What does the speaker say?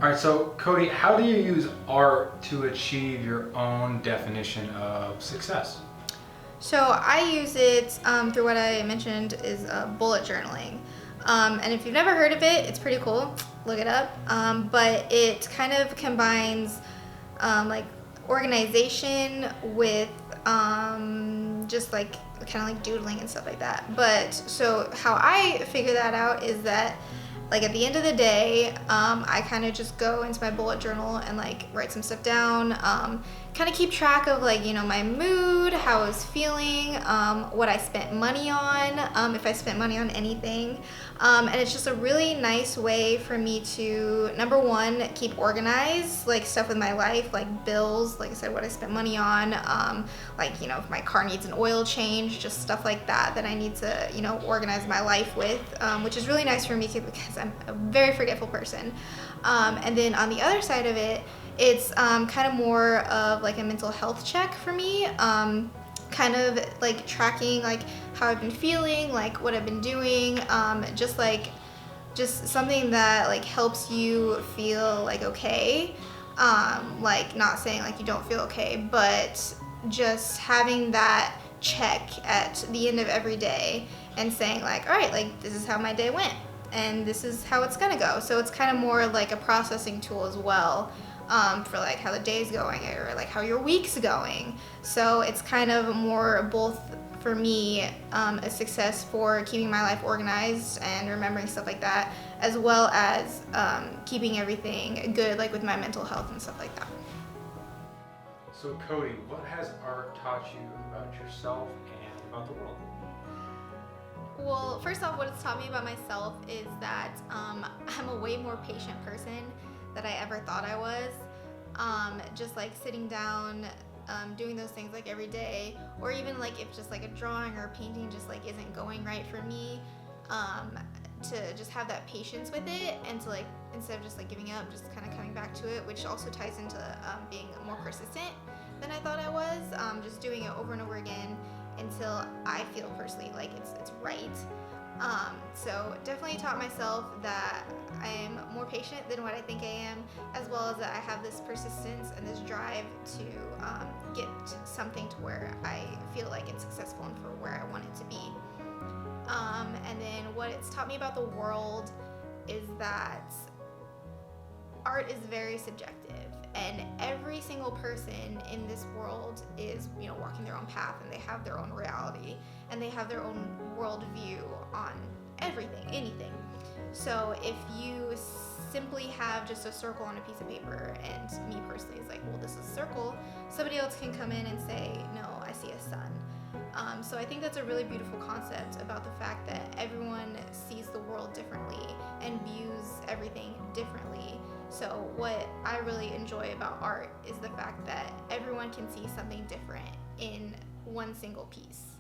All right, so Cody, how do you use art to achieve your own definition of success? So I use it through what I mentioned is bullet journaling. And if you've never heard of it, it's pretty cool. Look it up. But it kind of combines like organization with just like kind of like doodling and stuff like that. But so how I figure that out is that like at the end of the day, I kind of just go into my bullet journal and like write some stuff down, kind of keep track of like, my mood, how I was feeling, what I spent money on, if I spent money on anything. And it's just a really nice way for me to, number one, keep organized, like stuff with my life, like bills, like I said, what I spent money on, like, if my car needs an oil change, just stuff like that I need to, organize my life with, which is really nice for me because I'm a very forgetful person. And then on the other side of it, it's kind of more of like a mental health check for me, kind of like tracking like how I've been feeling, like what I've been doing, just something that like helps you feel like okay, like not saying like you don't feel okay, but just having that check at the end of every day and saying like, all right, like this is how my day went and this is how it's gonna go. So it's kind of more like a processing tool as well, for like how the day's going or like how your week's going. So it's kind of more both for me, a success for keeping my life organized and remembering stuff like that, as well as keeping everything good, like with my mental health and stuff like that. So Cody, what has art taught you about yourself and about the world? Well, first off, what it's taught me about myself is that I'm a way more patient person than I ever thought I was. Just like sitting down, doing those things like every day, or even like if just like a drawing or a painting just like isn't going right for me, to just have that patience with it and to like instead of just like giving up, just kind of coming back to it, which also ties into being more persistent than I thought I was. Just doing it over and over again until I feel personally like it's right. So definitely taught myself that I am more patient than what I think I am, as well as that I have this persistence and this drive to get something to where I feel like it's successful and for where I want it to be. And then what it's taught me about the world is that art is very subjective, and every single person in this world is walking their own path, and they have their own reality and they have their own worldview on anything. So if you simply have just a circle on a piece of paper, and me personally is like, well, this is a circle, somebody else can come in and say, no, I see a sun. So I think that's a really beautiful concept about the fact that everyone sees the world differently and views everything differently. So what I really enjoy about art is the fact that everyone can see something different in one single piece.